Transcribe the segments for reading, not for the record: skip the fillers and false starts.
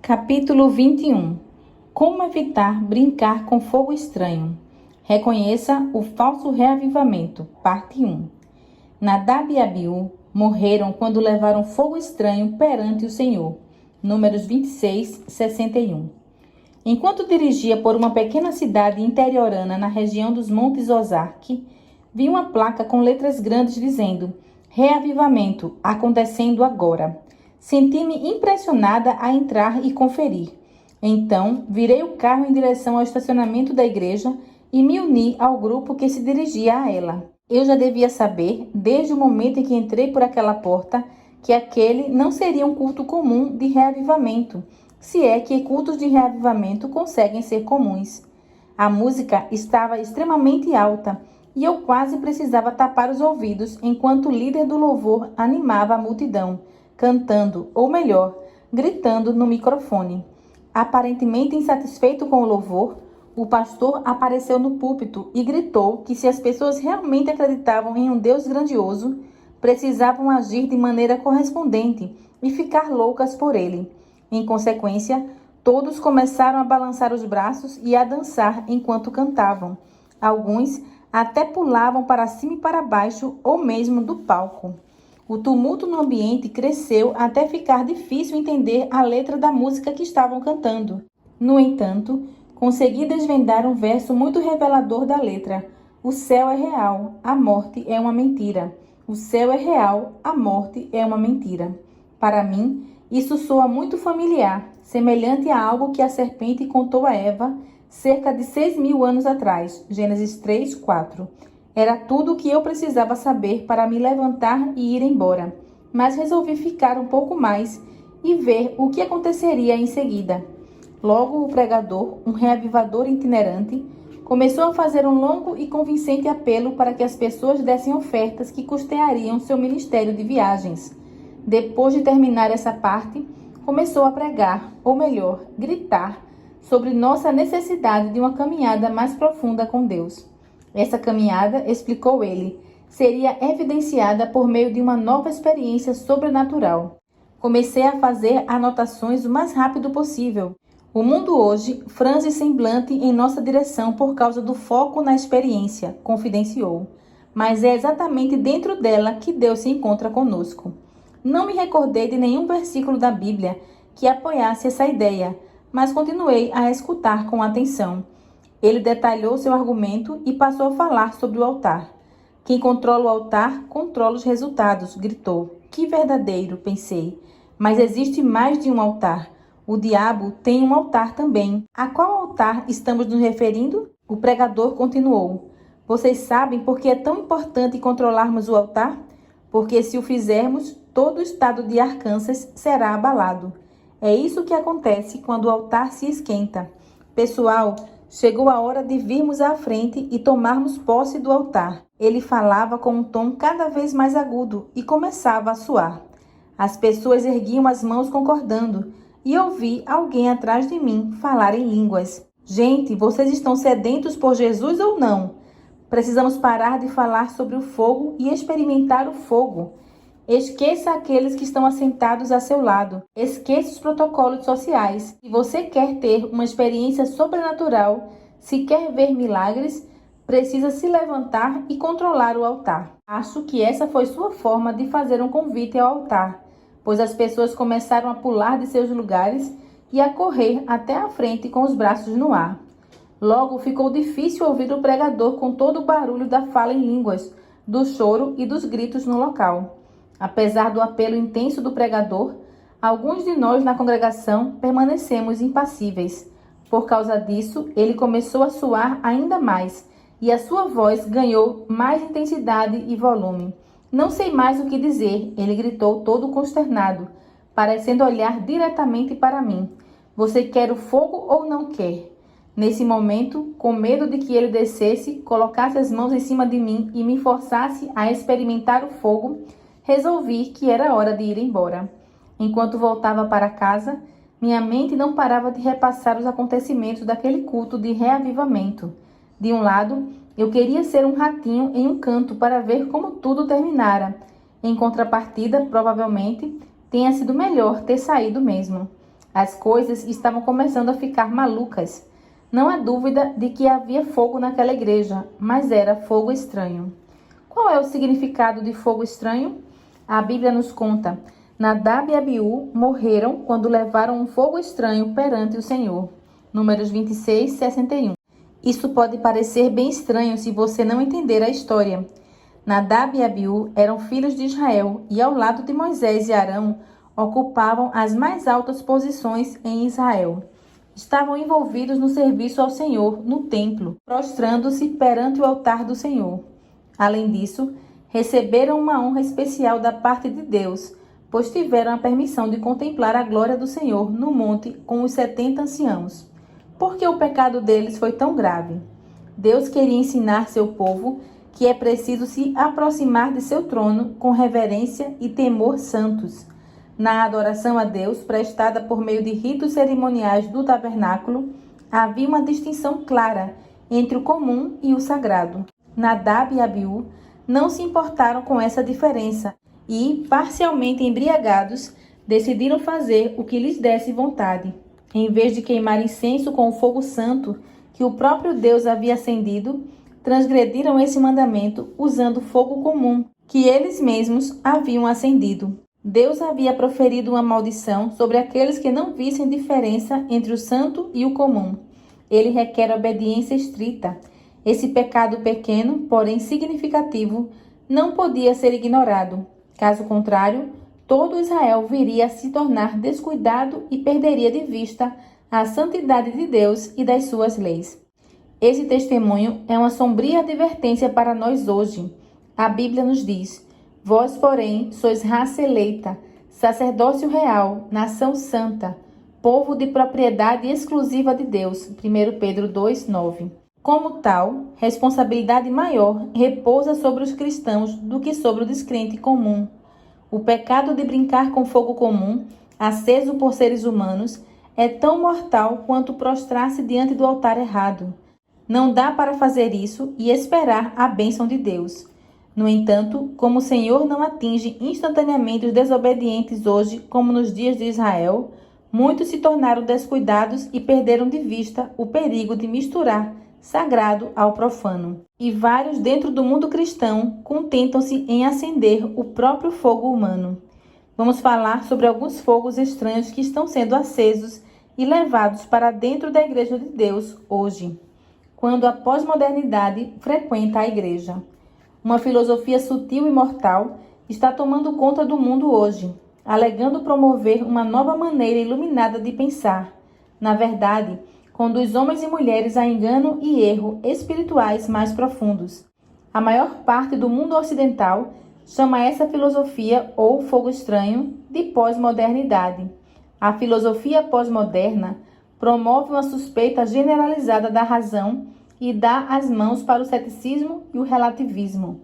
Capítulo 21. Como evitar brincar com fogo estranho? Reconheça o falso reavivamento. Parte 1. Nadab e Abiú morreram quando levaram fogo estranho perante o Senhor. Números 26, 61. Enquanto dirigia por uma pequena cidade interiorana na região dos Montes Ozark, vi uma placa com letras grandes dizendo: Reavivamento, acontecendo agora. Senti-me impressionada a entrar e conferir. Então, virei o carro em direção ao estacionamento da igreja e me uni ao grupo que se dirigia a ela. Eu já devia saber, desde o momento em que entrei por aquela porta, que aquele não seria um culto comum de reavivamento, se é que cultos de reavivamento conseguem ser comuns. A música estava extremamente alta e eu quase precisava tapar os ouvidos enquanto o líder do louvor animava a multidão, cantando, ou melhor, gritando no microfone. Aparentemente insatisfeito com o louvor, o pastor apareceu no púlpito e gritou que se as pessoas realmente acreditavam em um Deus grandioso, precisavam agir de maneira correspondente e ficar loucas por ele. Em consequência, todos começaram a balançar os braços e a dançar enquanto cantavam. Alguns até pulavam para cima e para baixo ou mesmo do palco. O tumulto no ambiente cresceu até ficar difícil entender a letra da música que estavam cantando. No entanto, consegui desvendar um verso muito revelador da letra. O céu é real, a morte é uma mentira. O céu é real, a morte é uma mentira. Para mim, isso soa muito familiar, semelhante a algo que a serpente contou a Eva cerca de 6.000 anos atrás. Gênesis 3, 4. Era tudo o que eu precisava saber para me levantar e ir embora, mas resolvi ficar um pouco mais e ver o que aconteceria em seguida. Logo, o pregador, um reavivador itinerante, começou a fazer um longo e convincente apelo para que as pessoas dessem ofertas que custeariam seu ministério de viagens. Depois de terminar essa parte, começou a pregar, ou melhor, gritar, sobre nossa necessidade de uma caminhada mais profunda com Deus. Essa caminhada, explicou ele, seria evidenciada por meio de uma nova experiência sobrenatural. Comecei a fazer anotações o mais rápido possível. O mundo hoje franze semblante em nossa direção por causa do foco na experiência, confidenciou. Mas é exatamente dentro dela que Deus se encontra conosco. Não me recordei de nenhum versículo da Bíblia que apoiasse essa ideia, mas continuei a escutar com atenção. Ele detalhou seu argumento e passou a falar sobre o altar. Quem controla o altar, controla os resultados, gritou. Que verdadeiro, pensei. Mas existe mais de um altar. O diabo tem um altar também. A qual altar estamos nos referindo? O pregador continuou. Vocês sabem por que é tão importante controlarmos o altar? Porque se o fizermos, todo o estado de Arkansas será abalado. É isso que acontece quando o altar se esquenta. Pessoal, chegou a hora de virmos à frente e tomarmos posse do altar. Ele falava com um tom cada vez mais agudo e começava a suar. As pessoas erguiam as mãos concordando e ouvi alguém atrás de mim falar em línguas. Gente, vocês estão sedentos por Jesus ou não? Precisamos parar de falar sobre o fogo e experimentar o fogo. Esqueça aqueles que estão assentados a seu lado. Esqueça os protocolos sociais. Se você quer ter uma experiência sobrenatural, se quer ver milagres, precisa se levantar e controlar o altar. Acho que essa foi sua forma de fazer um convite ao altar, pois as pessoas começaram a pular de seus lugares e a correr até a frente com os braços no ar. Logo ficou difícil ouvir o pregador com todo o barulho da fala em línguas, do choro e dos gritos no local. Apesar do apelo intenso do pregador, alguns de nós na congregação permanecemos impassíveis. Por causa disso, ele começou a suar ainda mais e a sua voz ganhou mais intensidade e volume. Não sei mais o que dizer, ele gritou todo consternado, parecendo olhar diretamente para mim. Você quer o fogo ou não quer? Nesse momento, com medo de que ele descesse, colocasse as mãos em cima de mim e me forçasse a experimentar o fogo, resolvi que era hora de ir embora. Enquanto voltava para casa, minha mente não parava de repassar os acontecimentos daquele culto de reavivamento. De um lado, eu queria ser um ratinho em um canto para ver como tudo terminara. Em contrapartida, provavelmente, tenha sido melhor ter saído mesmo. As coisas estavam começando a ficar malucas. Não há dúvida de que havia fogo naquela igreja, mas era fogo estranho. Qual é o significado de fogo estranho? A Bíblia nos conta: Nadab e Abiú morreram quando levaram um fogo estranho perante o Senhor. Números 26, 61. Isso pode parecer bem estranho se você não entender a história. Nadab e Abiú eram filhos de Israel e, ao lado de Moisés e Arão, ocupavam as mais altas posições em Israel. Estavam envolvidos no serviço ao Senhor no templo, prostrando-se perante o altar do Senhor. Além disso, receberam uma honra especial da parte de Deus, pois tiveram a permissão de contemplar a glória do Senhor no monte com os 70 anciãos. Por que o pecado deles foi tão grave? Deus queria ensinar seu povo que é preciso se aproximar de seu trono com reverência e temor santos. Na adoração a Deus, prestada por meio de ritos cerimoniais do tabernáculo, havia uma distinção clara entre o comum e o sagrado. Nadab e Abiú não se importaram com essa diferença e, parcialmente embriagados, decidiram fazer o que lhes desse vontade. Em vez de queimar incenso com o fogo santo que o próprio Deus havia acendido, transgrediram esse mandamento usando fogo comum que eles mesmos haviam acendido. Deus havia proferido uma maldição sobre aqueles que não vissem diferença entre o santo e o comum. Ele requer obediência estrita. Esse pecado pequeno, porém significativo, não podia ser ignorado. Caso contrário, todo Israel viria a se tornar descuidado e perderia de vista a santidade de Deus e das suas leis. Esse testemunho é uma sombria advertência para nós hoje. A Bíblia nos diz: vós, porém, sois raça eleita, sacerdócio real, nação santa, povo de propriedade exclusiva de Deus. 1 Pedro 2:9. Como tal, responsabilidade maior repousa sobre os cristãos do que sobre o descrente comum. O pecado de brincar com fogo comum, aceso por seres humanos, é tão mortal quanto prostrar-se diante do altar errado. Não dá para fazer isso e esperar a bênção de Deus. No entanto, como o Senhor não atinge instantaneamente os desobedientes hoje, como nos dias de Israel, muitos se tornaram descuidados e perderam de vista o perigo de misturar sagrado ao profano. E vários dentro do mundo cristão contentam-se em acender o próprio fogo humano. Vamos falar sobre alguns fogos estranhos que estão sendo acesos e levados para dentro da Igreja de Deus hoje, quando a pós-modernidade frequenta a igreja. Uma filosofia sutil e mortal está tomando conta do mundo hoje, alegando promover uma nova maneira iluminada de pensar. Na verdade, conduz homens e mulheres a engano e erro espirituais mais profundos. A maior parte do mundo ocidental chama essa filosofia ou fogo estranho de pós-modernidade. A filosofia pós-moderna promove uma suspeita generalizada da razão e dá as mãos para o ceticismo e o relativismo.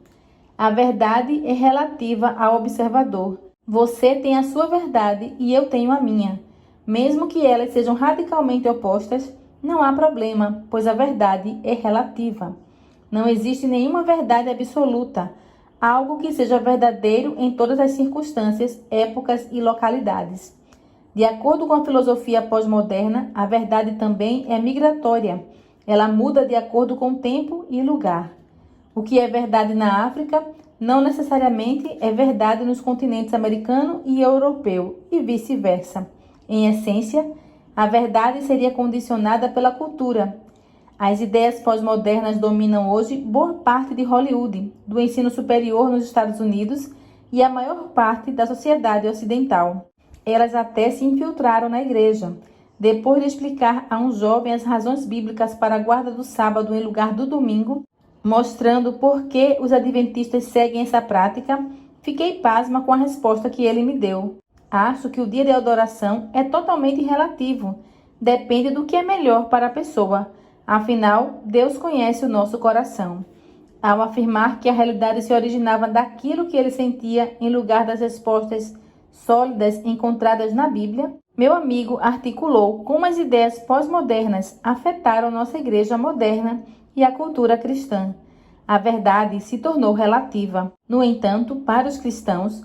A verdade é relativa ao observador. Você tem a sua verdade e eu tenho a minha. Mesmo que elas sejam radicalmente opostas, não há problema, pois a verdade é relativa. Não existe nenhuma verdade absoluta, algo que seja verdadeiro em todas as circunstâncias, épocas e localidades. De acordo com a filosofia pós-moderna, a verdade também é migratória. Ela muda de acordo com tempo e lugar. O que é verdade na África não necessariamente é verdade nos continentes americano e europeu, e vice-versa. Em essência, a verdade seria condicionada pela cultura. As ideias pós-modernas dominam hoje boa parte de Hollywood, do ensino superior nos Estados Unidos e a maior parte da sociedade ocidental. Elas até se infiltraram na igreja. Depois de explicar a um jovem as razões bíblicas para a guarda do sábado em lugar do domingo, mostrando por que os adventistas seguem essa prática, fiquei pasma com a resposta que ele me deu. Acho que o dia de adoração é totalmente relativo. Depende do que é melhor para a pessoa. Afinal, Deus conhece o nosso coração. Ao afirmar que a realidade se originava daquilo que ele sentia em lugar das respostas sólidas encontradas na Bíblia, meu amigo articulou como as ideias pós-modernas afetaram nossa igreja moderna e a cultura cristã. A verdade se tornou relativa. No entanto, para os cristãos,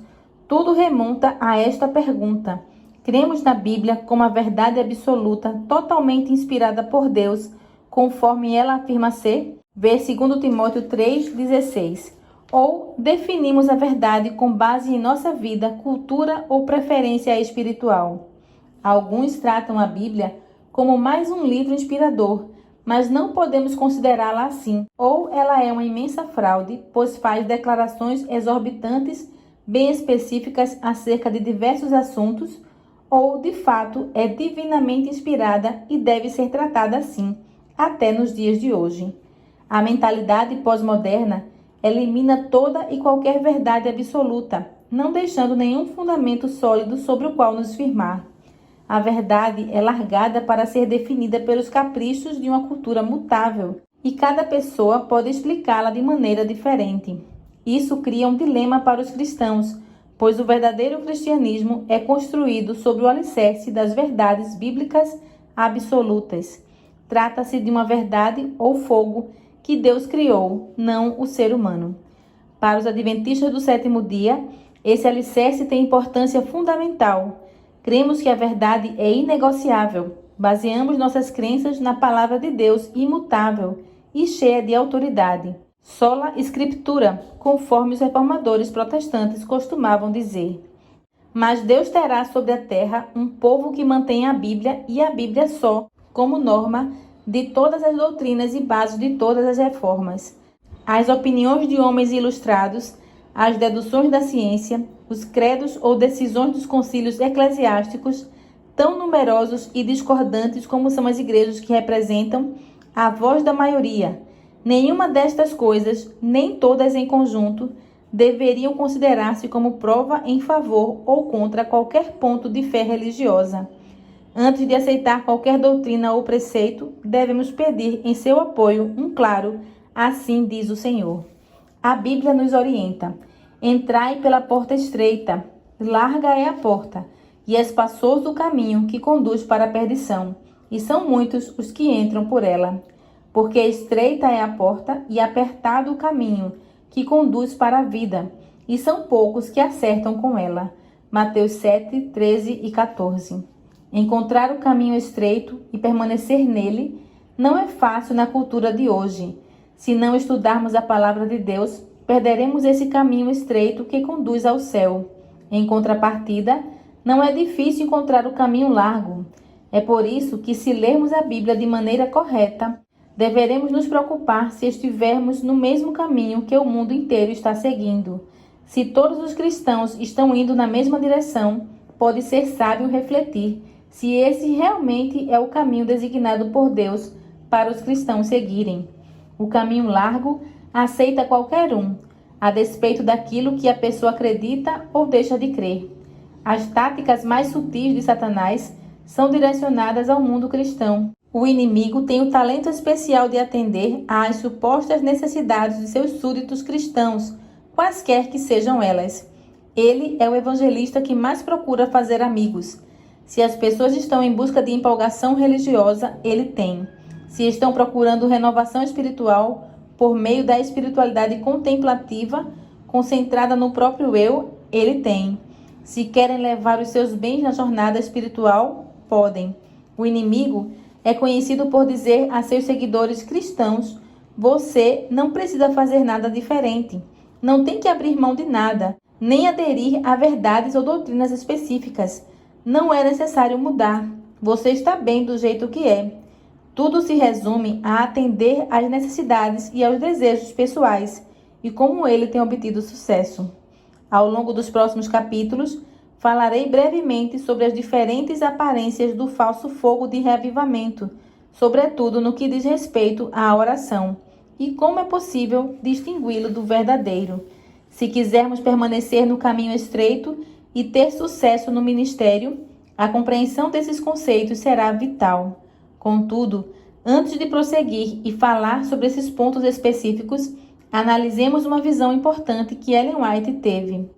tudo remonta a esta pergunta: Cremos na Bíblia como a verdade absoluta, totalmente inspirada por Deus, conforme ela afirma ser. Vê 2 Timóteo 3,16. Ou definimos a verdade com base em nossa vida, cultura ou preferência espiritual. Alguns tratam a Bíblia como mais um livro inspirador, mas não podemos considerá-la assim. Ou ela é uma imensa fraude, pois faz declarações exorbitantes, bem específicas acerca de diversos assuntos, ou, de fato, é divinamente inspirada e deve ser tratada assim, até nos dias de hoje. A mentalidade pós-moderna elimina toda e qualquer verdade absoluta, não deixando nenhum fundamento sólido sobre o qual nos firmar. A verdade é largada para ser definida pelos caprichos de uma cultura mutável, e cada pessoa pode explicá-la de maneira diferente. Isso cria um dilema para os cristãos, pois o verdadeiro cristianismo é construído sobre o alicerce das verdades bíblicas absolutas. Trata-se de uma verdade ou fogo que Deus criou, não o ser humano. Para os adventistas do sétimo dia, esse alicerce tem importância fundamental. Cremos que a verdade é inegociável. Baseamos nossas crenças na palavra de Deus imutável e cheia de autoridade. Sola Scriptura, conforme os reformadores protestantes costumavam dizer. Mas Deus terá sobre a terra um povo que mantém a Bíblia e a Bíblia só, como norma de todas as doutrinas e bases de todas as reformas. As opiniões de homens ilustrados, as deduções da ciência, os credos ou decisões dos concílios eclesiásticos, tão numerosos e discordantes como são as igrejas que representam a voz da maioria. Nenhuma destas coisas, nem todas em conjunto, deveriam considerar-se como prova em favor ou contra qualquer ponto de fé religiosa. Antes de aceitar qualquer doutrina ou preceito, devemos pedir em seu apoio um claro, assim diz o Senhor. A Bíblia nos orienta. Entrai pela porta estreita, larga é a porta, e espaçoso o caminho que conduz para a perdição, e são muitos os que entram por ela. Porque estreita é a porta e apertado o caminho que conduz para a vida, e são poucos que acertam com ela. Mateus 7, 13 e 14. Encontrar o caminho estreito e permanecer nele não é fácil na cultura de hoje. Se não estudarmos a palavra de Deus, perderemos esse caminho estreito que conduz ao céu. Em contrapartida, não é difícil encontrar o caminho largo. É por isso que, se lermos a Bíblia de maneira correta, deveremos nos preocupar se estivermos no mesmo caminho que o mundo inteiro está seguindo. Se todos os cristãos estão indo na mesma direção, pode ser sábio refletir se esse realmente é o caminho designado por Deus para os cristãos seguirem. O caminho largo aceita qualquer um, a despeito daquilo que a pessoa acredita ou deixa de crer. As táticas mais sutis de Satanás são direcionadas ao mundo cristão. O inimigo tem o talento especial de atender às supostas necessidades de seus súditos cristãos, quaisquer que sejam elas. Ele é o evangelista que mais procura fazer amigos. Se as pessoas estão em busca de empolgação religiosa, ele tem. Se estão procurando renovação espiritual por meio da espiritualidade contemplativa, concentrada no próprio eu, ele tem. Se querem levar os seus bens na jornada espiritual, podem. O inimigo é conhecido por dizer a seus seguidores cristãos: você não precisa fazer nada diferente, não tem que abrir mão de nada, nem aderir a verdades ou doutrinas específicas. Não é necessário mudar, você está bem do jeito que é. Tudo se resume a atender às necessidades e aos desejos pessoais e como ele tem obtido sucesso. Ao longo dos próximos capítulos, falarei brevemente sobre as diferentes aparências do falso fogo de reavivamento, sobretudo no que diz respeito à oração, e como é possível distingui-lo do verdadeiro. Se quisermos permanecer no caminho estreito e ter sucesso no ministério, a compreensão desses conceitos será vital. Contudo, antes de prosseguir e falar sobre esses pontos específicos, analisemos uma visão importante que Ellen White teve: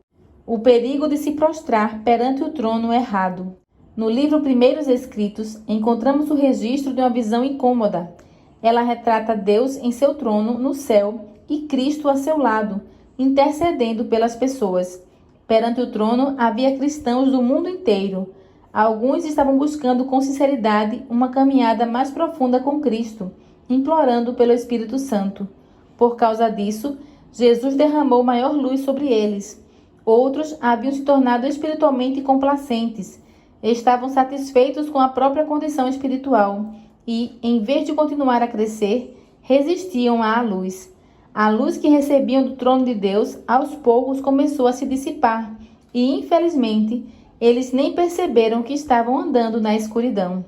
o perigo de se prostrar perante o trono errado. No livro Primeiros Escritos, encontramos o registro de uma visão incômoda. Ela retrata Deus em seu trono no céu e Cristo a seu lado, intercedendo pelas pessoas. Perante o trono havia cristãos do mundo inteiro. Alguns estavam buscando com sinceridade uma caminhada mais profunda com Cristo, implorando pelo Espírito Santo. Por causa disso, Jesus derramou maior luz sobre eles. Outros haviam se tornado espiritualmente complacentes, estavam satisfeitos com a própria condição espiritual e, em vez de continuar a crescer, resistiam à luz. A luz que recebiam do trono de Deus, aos poucos começou a se dissipar e, infelizmente, eles nem perceberam que estavam andando na escuridão.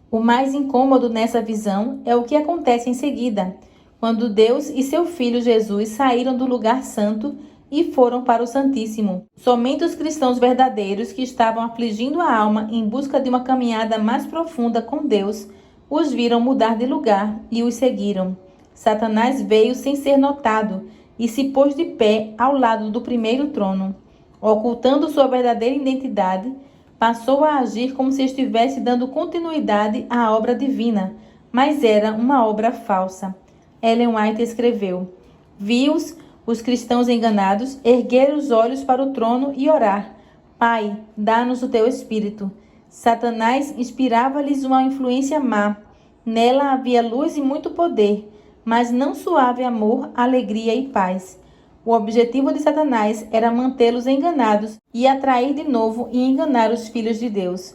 O mais incômodo nessa visão é o que acontece em seguida, quando Deus e seu Filho Jesus saíram do lugar santo e foram para o Santíssimo. Somente os cristãos verdadeiros que estavam afligindo a alma em busca de uma caminhada mais profunda com Deus, os viram mudar de lugar e os seguiram. Satanás veio sem ser notado e se pôs de pé ao lado do primeiro trono. Ocultando sua verdadeira identidade, passou a agir como se estivesse dando continuidade à obra divina, mas era uma obra falsa. Ellen White escreveu: "Vi-os, os cristãos enganados, erguer os olhos para o trono e orar: Pai, dá-nos o teu Espírito." Satanás inspirava-lhes uma influência má. Nela havia luz e muito poder, mas não suave amor, alegria e paz. O objetivo de Satanás era mantê-los enganados e atrair de novo e enganar os filhos de Deus.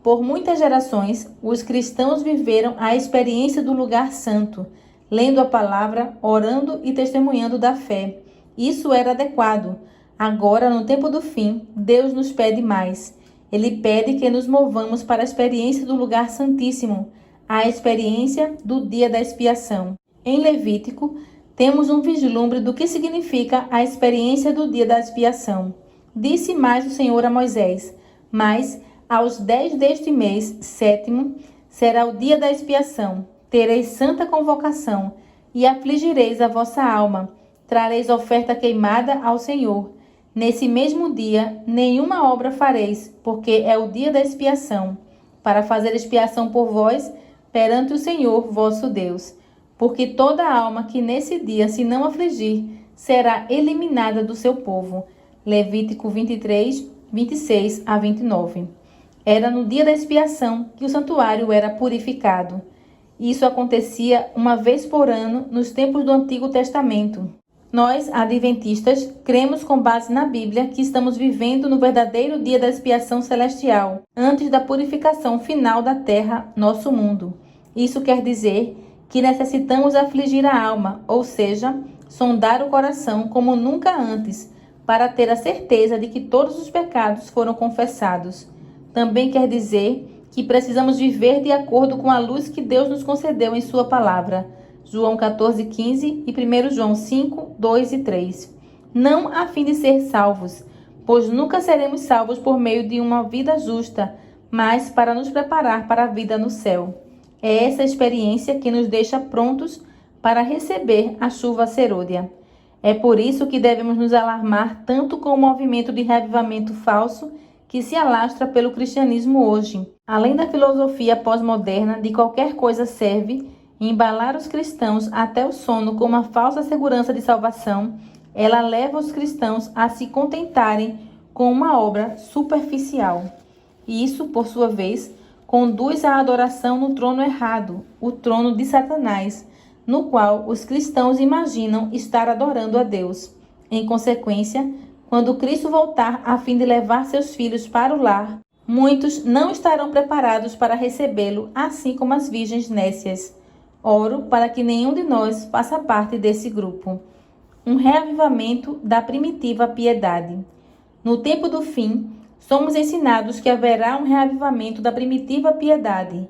Por muitas gerações, os cristãos viveram a experiência do lugar santo, lendo a palavra, orando e testemunhando da fé. Isso era adequado. Agora, no tempo do fim, Deus nos pede mais. Ele pede que nos movamos para a experiência do lugar santíssimo, a experiência do dia da expiação. Em Levítico, temos um vislumbre do que significa a experiência do dia da expiação. Disse mais o Senhor a Moisés: "Mas, aos 10 deste mês, 7º, será o dia da expiação. Tereis santa convocação, e afligireis a vossa alma. Trareis oferta queimada ao Senhor. Nesse mesmo dia, nenhuma obra fareis, porque é o dia da expiação, para fazer expiação por vós perante o Senhor vosso Deus. Porque toda alma que nesse dia se não afligir, será eliminada do seu povo." Levítico 23, 26 a 29. Era no dia da expiação que o santuário era purificado. Isso acontecia uma vez por ano nos tempos do Antigo Testamento. Nós, adventistas, cremos com base na Bíblia que estamos vivendo no verdadeiro dia da expiação celestial, antes da purificação final da terra, nosso mundo. Isso quer dizer que necessitamos afligir a alma, ou seja, sondar o coração como nunca antes, para ter a certeza de que todos os pecados foram confessados. Também quer dizer que precisamos viver de acordo com a luz que Deus nos concedeu em sua palavra. João 14:15 e 1 João 5, 2 e 3. Não a fim de ser salvos, pois nunca seremos salvos por meio de uma vida justa, mas para nos preparar para a vida no céu. É essa experiência que nos deixa prontos para receber a chuva serôdia. É por isso que devemos nos alarmar tanto com o movimento de reavivamento falso que se alastra pelo cristianismo hoje. Além da filosofia pós-moderna de qualquer coisa serve embalar os cristãos até o sono com uma falsa segurança de salvação, ela leva os cristãos a se contentarem com uma obra superficial. E isso, por sua vez, conduz à adoração no trono errado, o trono de Satanás, no qual os cristãos imaginam estar adorando a Deus. Em consequência, quando Cristo voltar a fim de levar seus filhos para o lar, muitos não estarão preparados para recebê-lo, assim como as virgens nécias. Oro para que nenhum de nós faça parte desse grupo. Um reavivamento da primitiva piedade. No tempo do fim, somos ensinados que haverá um reavivamento da primitiva piedade.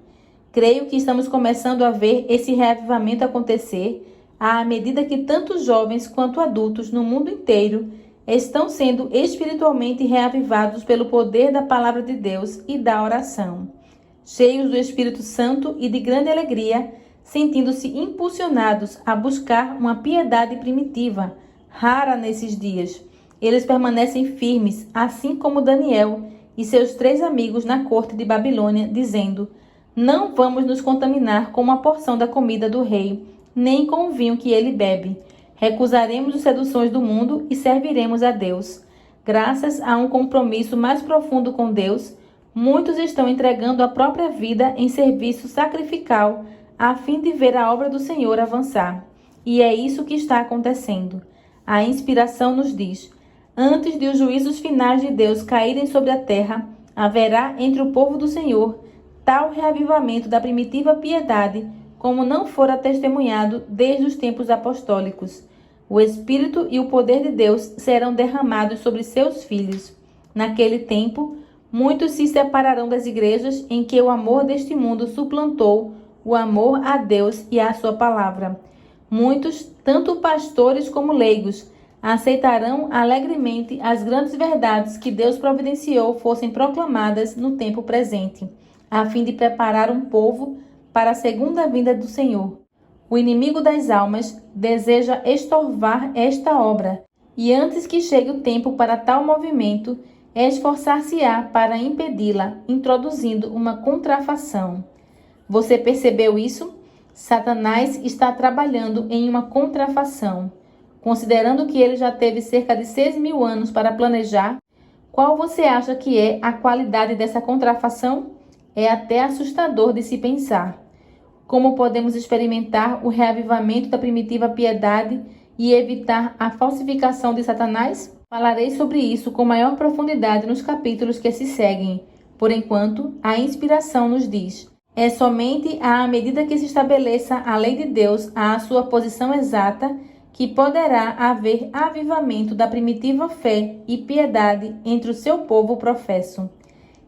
Creio que estamos começando a ver esse reavivamento acontecer à medida que tanto jovens quanto adultos no mundo inteiro estão sendo espiritualmente reavivados pelo poder da palavra de Deus e da oração. Cheios do Espírito Santo e de grande alegria, sentindo-se impulsionados a buscar uma piedade primitiva, rara nesses dias. Eles permanecem firmes, assim como Daniel e seus 3 amigos na corte de Babilônia, dizendo: "Não vamos nos contaminar com uma porção da comida do rei, nem com o vinho que ele bebe. Recusaremos as seduções do mundo e serviremos a Deus." Graças a um compromisso mais profundo com Deus, Muitos estão entregando a própria vida em serviço sacrificial a fim de ver a obra do Senhor avançar. E é isso que está acontecendo. A inspiração nos diz: antes de os juízos finais de Deus caírem sobre a terra, haverá entre o povo do Senhor tal reavivamento da primitiva piedade como não fora testemunhado desde os tempos apostólicos. O Espírito e o poder de Deus serão derramados sobre seus filhos. Naquele tempo, muitos se separarão das igrejas em que o amor deste mundo suplantou o amor a Deus e à sua palavra. Muitos, tanto pastores como leigos, aceitarão alegremente as grandes verdades que Deus providenciou fossem proclamadas no tempo presente, a fim de preparar um povo para a segunda vinda do Senhor. O inimigo das almas deseja estorvar esta obra, e antes que chegue o tempo para tal movimento, esforçar-se-á para impedi-la, introduzindo uma contrafação. Você percebeu isso? Satanás está trabalhando em uma contrafação. Considerando que ele já teve cerca de 6.000 anos para planejar, qual você acha que é a qualidade dessa contrafação? É até assustador de se pensar. Como podemos experimentar o reavivamento da primitiva piedade e evitar a falsificação de Satanás? Falarei sobre isso com maior profundidade nos capítulos que se seguem. Por enquanto, a inspiração nos diz: é somente à medida que se estabeleça a lei de Deus à sua posição exata que poderá haver avivamento da primitiva fé e piedade entre o seu povo professo.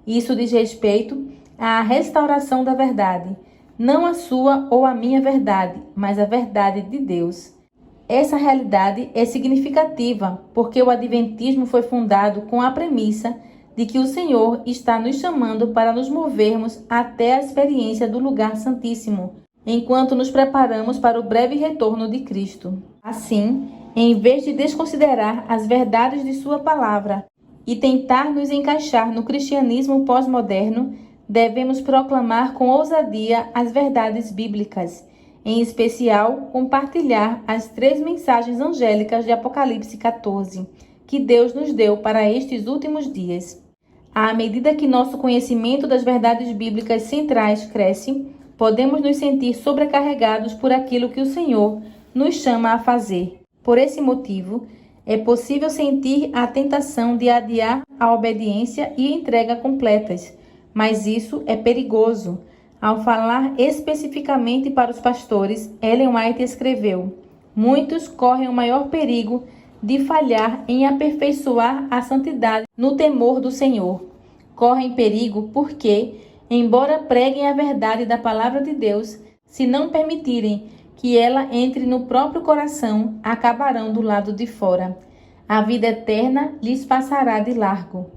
Isso diz respeito à restauração da verdade, não a sua ou a minha verdade, mas a verdade de Deus. Essa realidade é significativa porque o Adventismo foi fundado com a premissa de que o Senhor está nos chamando para nos movermos até a experiência do lugar santíssimo, enquanto nos preparamos para o breve retorno de Cristo. Assim, em vez de desconsiderar as verdades de sua palavra e tentar nos encaixar no cristianismo pós-moderno, devemos proclamar com ousadia as verdades bíblicas, em especial compartilhar as 3 mensagens angélicas de Apocalipse 14, que Deus nos deu para estes últimos dias. À medida que nosso conhecimento das verdades bíblicas centrais cresce, podemos nos sentir sobrecarregados por aquilo que o Senhor nos chama a fazer. Por esse motivo, é possível sentir a tentação de adiar a obediência e entrega completas, mas isso é perigoso. Ao falar especificamente para os pastores, Ellen White escreveu: muitos correm o maior perigo de falhar em aperfeiçoar a santidade no temor do Senhor. Correm perigo porque, embora preguem a verdade da palavra de Deus, se não permitirem que ela entre no próprio coração, acabarão do lado de fora. A vida eterna lhes passará de largo.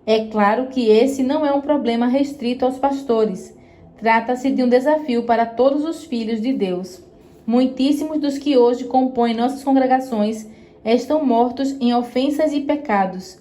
É claro que esse não é um problema restrito aos pastores. Trata-se de um desafio para todos os filhos de Deus. Muitíssimos dos que hoje compõem nossas congregações estão mortos em ofensas e pecados.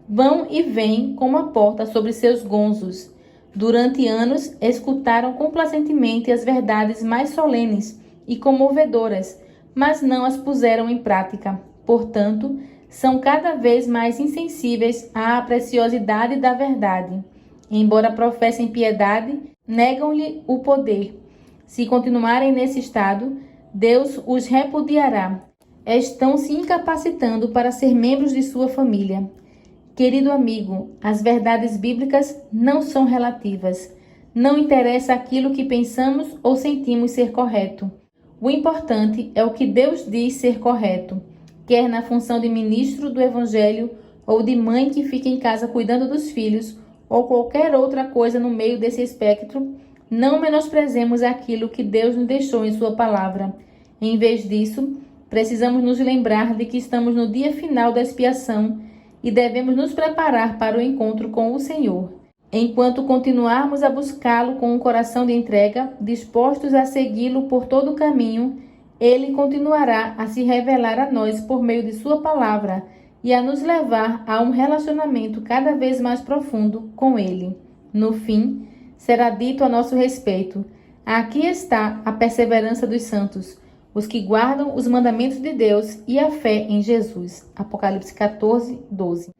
Vão e vêm como a porta sobre seus gonzos. Durante anos, escutaram complacentemente as verdades mais solenes e comovedoras, mas não as puseram em prática. Portanto, são cada vez mais insensíveis à preciosidade da verdade. Embora professem piedade, negam-lhe o poder. Se continuarem nesse estado, Deus os repudiará. Estão se incapacitando para ser membros de sua família. Querido amigo, as verdades bíblicas não são relativas. Não interessa aquilo que pensamos ou sentimos ser correto. O importante é o que Deus diz ser correto, quer na função de ministro do Evangelho ou de mãe que fica em casa cuidando dos filhos ou qualquer outra coisa no meio desse espectro. Não menosprezemos aquilo que Deus nos deixou em sua palavra. Em vez disso, precisamos nos lembrar de que estamos no dia final da expiação e devemos nos preparar para o encontro com o Senhor. Enquanto continuarmos a buscá-lo com um coração de entrega, dispostos a segui-lo por todo o caminho, ele continuará a se revelar a nós por meio de sua palavra e a nos levar a um relacionamento cada vez mais profundo com ele. No fim, será dito a nosso respeito: aqui está a perseverança dos santos, os que guardam os mandamentos de Deus e a fé em Jesus. Apocalipse 14, 12.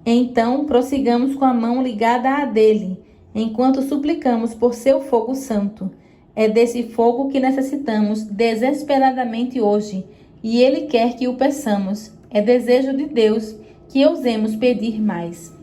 Então prossigamos com a mão ligada à dele, enquanto suplicamos por seu fogo santo. É desse fogo que necessitamos desesperadamente hoje, e ele quer que o peçamos. É desejo de Deus que ousemos pedir mais.